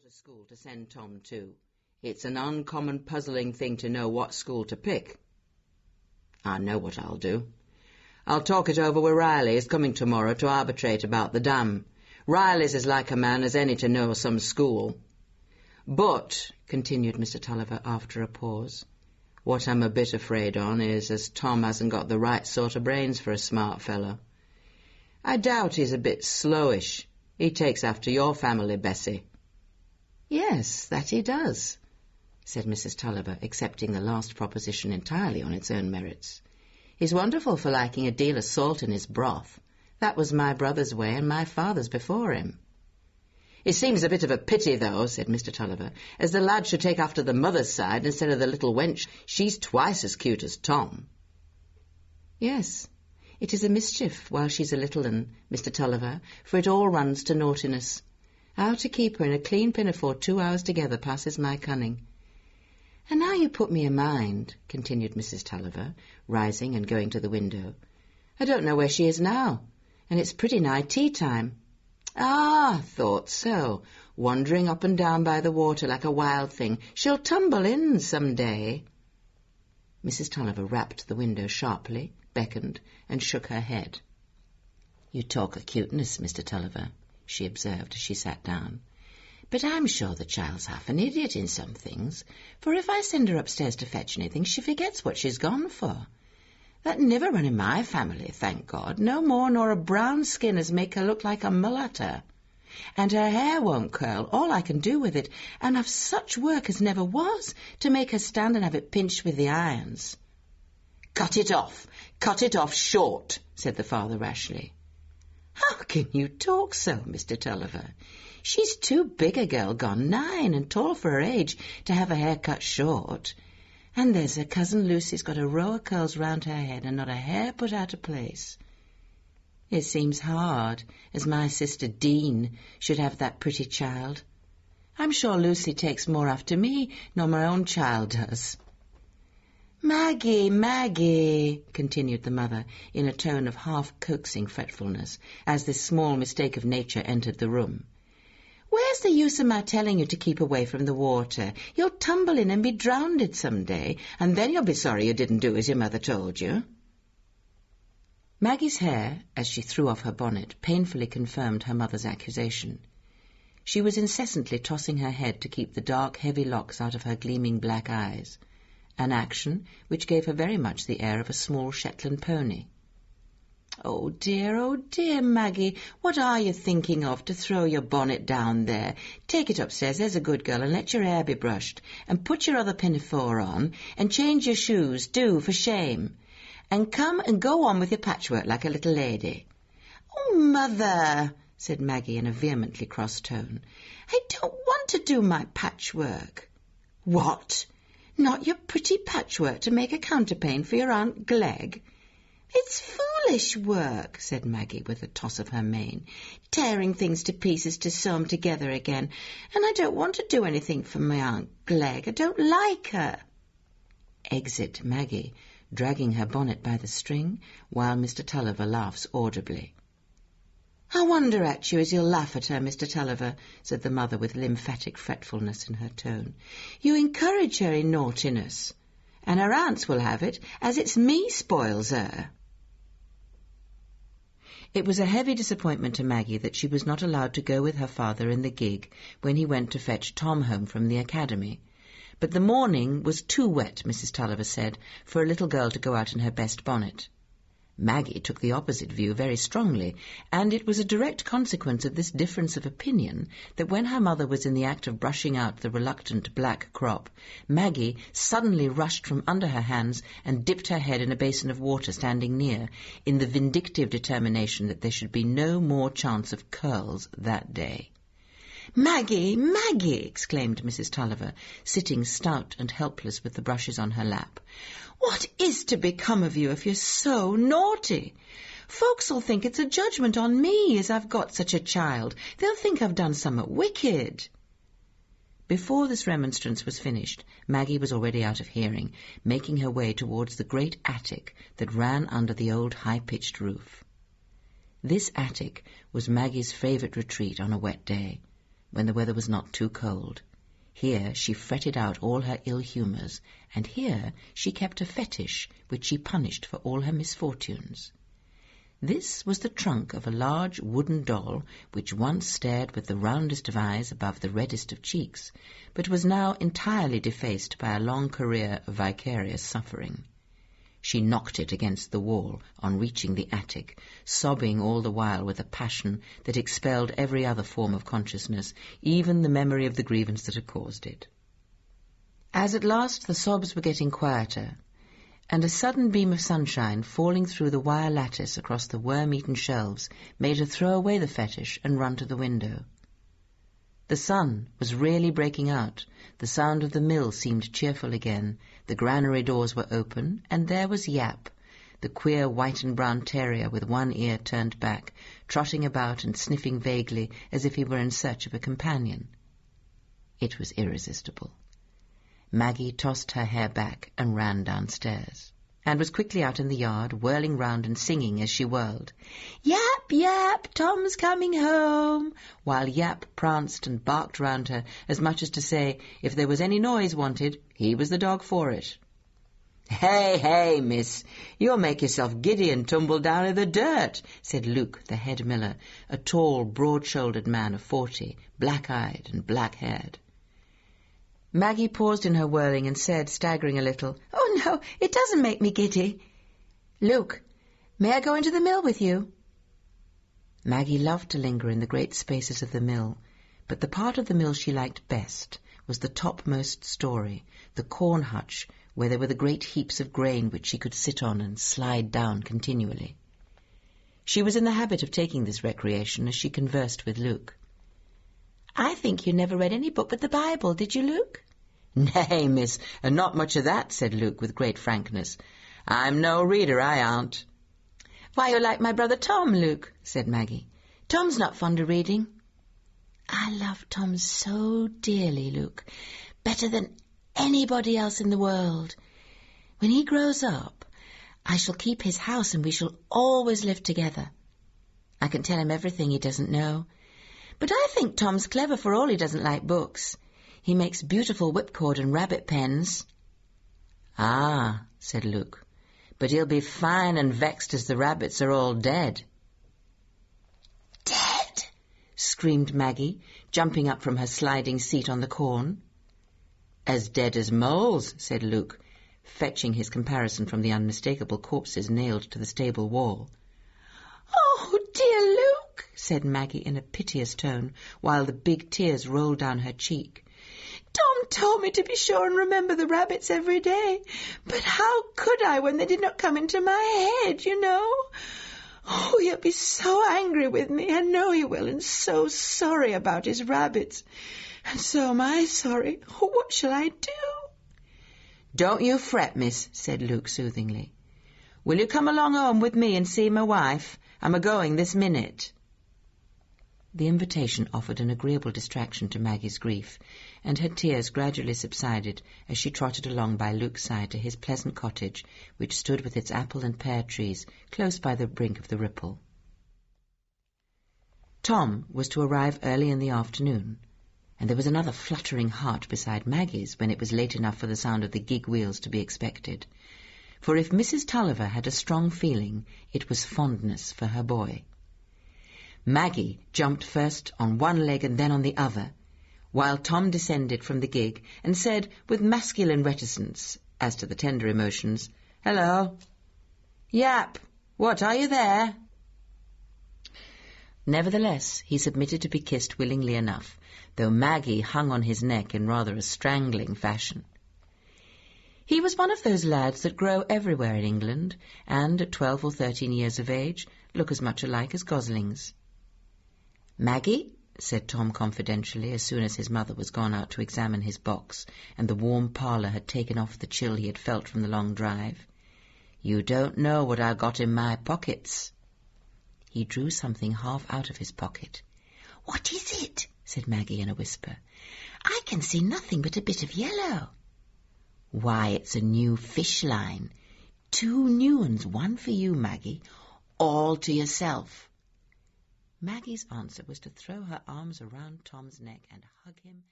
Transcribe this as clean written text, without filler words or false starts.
a school to send Tom to. It's an uncommon puzzling thing to know what school to pick. I know what I'll do. I'll talk it over with Riley. He's coming tomorrow to arbitrate about the dam. Riley's as like a man as any to know some school. But, continued Mr. Tulliver after a pause, what I'm a bit afraid on is as Tom hasn't got the right sort of brains for a smart fellow. I doubt he's a bit slowish. He takes after your family, Bessie. Yes, that he does, said Mrs. Tulliver, accepting the last proposition entirely on its own merits. He's wonderful for liking a deal of salt in his broth. That was my brother's way and my father's before him. It seems a bit of a pity, though, said Mr. Tulliver, as the lad should take after the mother's side instead of the little wench. She's twice as cute as Tom. Yes, it is a mischief while she's a little un, Mr. Tulliver, for it all runs to naughtiness. How to keep her in a clean pinafore 2 hours together passes my cunning. And now you put me in mind, continued Mrs. Tulliver, rising and going to the window. I don't know where she is now, and it's pretty nigh tea time. Ah, thought so, wandering up and down by the water like a wild thing. She'll tumble in some day. Mrs. Tulliver rapped the window sharply, beckoned, and shook her head. You talk of cuteness, Mr. Tulliver, she observed as she sat down. But I'm sure the child's half an idiot in some things, for if I send her upstairs to fetch anything, she forgets what she's gone for. That never run in my family, thank God, no more nor a brown skin as make her look like a mulatter. And her hair won't curl, all I can do with it, and I've such work as never was to make her stand and have it pinched with the irons. Cut it off short, said the father rashly. How can you talk so, Mr. Tulliver? She's too big a girl, gone 9, and tall for her age, to have her hair cut short. And there's her cousin Lucy's got a row of curls round her head and not a hair put out of place. It seems hard, as my sister Dean should have that pretty child. I'm sure Lucy takes more after me nor my own child does. Maggie, continued the mother, in a tone of half-coaxing fretfulness, as this small mistake of nature entered the room. Where's the use of my telling you to keep away from the water? You'll tumble in and be drowned some day, and then you'll be sorry you didn't do as your mother told you. Maggie's hair, as she threw off her bonnet, painfully confirmed her mother's accusation. She was incessantly tossing her head to keep the dark, heavy locks out of her gleaming black eyes, an action which gave her very much the air of a small Shetland pony. Oh dear, Maggie, what are you thinking of to throw your bonnet down there? Take it upstairs, there's a good girl, and let your hair be brushed, and put your other pinafore on, and change your shoes, do, for shame, and come and go on with your patchwork like a little lady. Oh, Mother, said Maggie in a vehemently cross tone, I don't want to do my patchwork. What? Not your pretty patchwork to make a counterpane for your Aunt Glegg? It's foolish work, said Maggie with a toss of her mane, tearing things to pieces to sew 'em together again, and I don't want to do anything for my Aunt Glegg. I don't like her. Exit Maggie, dragging her bonnet by the string, while Mr. Tulliver laughs audibly. I wonder at you as you'll laugh at her, Mr. Tulliver, said the mother with lymphatic fretfulness in her tone. You encourage her in naughtiness, and her aunts will have it as it's me spoils her. It was a heavy disappointment to Maggie that she was not allowed to go with her father in the gig when he went to fetch Tom home from the academy. But the morning was too wet, Mrs. Tulliver said, for a little girl to go out in her best bonnet. Maggie took the opposite view very strongly, and it was a direct consequence of this difference of opinion that when her mother was in the act of brushing out the reluctant black crop, Maggie suddenly rushed from under her hands and dipped her head in a basin of water standing near, in the vindictive determination that there should be no more chance of curls that day. Maggie, exclaimed Mrs. Tulliver, sitting stout and helpless with the brushes on her lap. What is to become of you if you're so naughty? Folks'll think it's a judgment on me as I've got such a child. They'll think I've done somewhat wicked. Before this remonstrance was finished, Maggie was already out of hearing, making her way towards the great attic that ran under the old high-pitched roof. This attic was Maggie's favourite retreat on a wet day. when the weather was not too cold. Here she fretted out all her ill humours, and here she kept a fetish which she punished for all her misfortunes. This was the trunk of a large wooden doll which once stared with the roundest of eyes above the reddest of cheeks, but was now entirely defaced by a long career of vicarious suffering. She knocked it against the wall on reaching the attic, sobbing all the while with a passion that expelled every other form of consciousness, even the memory of the grievance that had caused it. As at last the sobs were getting quieter, and a sudden beam of sunshine falling through the wire lattice across the worm-eaten shelves made her throw away the fetish and run to the window. The sun was really breaking out. The sound of the mill seemed cheerful again. The granary doors were open, and there was Yap, the queer white and brown terrier with one ear turned back, trotting about and sniffing vaguely as if he were in search of a companion. It was irresistible. Maggie tossed her hair back and ran downstairs, and was quickly out in the yard, whirling round and singing as she whirled, "Yap, Yap, Tom's coming home," while Yap pranced and barked round her, as much as to say, if there was any noise wanted, he was the dog for it. "Hey, hey, miss, you'll make yourself giddy and tumble down in the dirt," said Luke, the head miller, a tall, broad-shouldered man of 40, black-eyed and black-haired. Maggie paused in her whirling and said, staggering a little, "Oh, no, it doesn't make me giddy. Luke, may I go into the mill with you?" Maggie loved to linger in the great spaces of the mill, but the part of the mill she liked best was the topmost story, the corn hutch, where there were the great heaps of grain which she could sit on and slide down continually. She was in the habit of taking this recreation as she conversed with Luke. "I think you never read any book but the Bible, did you, Luke?" "Nay, miss, and not much of that," said Luke with great frankness. "I'm no reader, I aren't." "Why, you're like my brother Tom, Luke," said Maggie. "Tom's not fond of reading." "I love Tom so dearly, Luke, better than anybody else in the world. When he grows up, I shall keep his house and we shall always live together. I can tell him everything he doesn't know. But I think Tom's clever for all he doesn't like books. He makes beautiful whipcord and rabbit pens." "Ah," said Luke, "but he'll be fine and vexed as the rabbits are all dead." "Dead?" screamed Maggie, jumping up from her sliding seat on the corn. "As dead as moles," said Luke, fetching his comparison from the unmistakable corpses nailed to the stable wall. "Oh, dear Luke," said Maggie in a piteous tone, while the big tears rolled down her cheek. "Tom told me to be sure and remember the rabbits every day, but how could I when they did not come into my head, you know? Oh, he'll be so angry with me, I know he will, and so sorry about his rabbits. And so am I sorry. Oh, what shall I do?" "Don't you fret, miss," said Luke soothingly. "Will you come along home with me and see my wife? I'm a-going this minute." The invitation offered an agreeable distraction to Maggie's grief, and her tears gradually subsided as she trotted along by Luke's side to his pleasant cottage, which stood with its apple and pear trees close by the brink of the ripple. Tom was to arrive early in the afternoon, and there was another fluttering heart beside Maggie's when it was late enough for the sound of the gig wheels to be expected. For if Mrs. Tulliver had a strong feeling, it was fondness for her boy. Maggie jumped first on one leg and then on the other, while Tom descended from the gig and said, with masculine reticence as to the tender emotions, "Hello." "Yap, what, are you there?" Nevertheless, he submitted to be kissed willingly enough, though Maggie hung on his neck in rather a strangling fashion. He was one of those lads that grow everywhere in England, and, at 12 or 13 years of age, look as much alike as goslings. "Maggie," said Tom confidentially, as soon as his mother was gone out to examine his box, and the warm parlour had taken off the chill he had felt from the long drive, "you don't know what I've got in my pockets." He drew something half out of his pocket. "What is it?" said Maggie in a whisper. "I can see nothing but a bit of yellow." "Why, it's a new fish line. 2 new ones, one for you, Maggie, all to yourself." Maggie's answer was to throw her arms around Tom's neck and hug him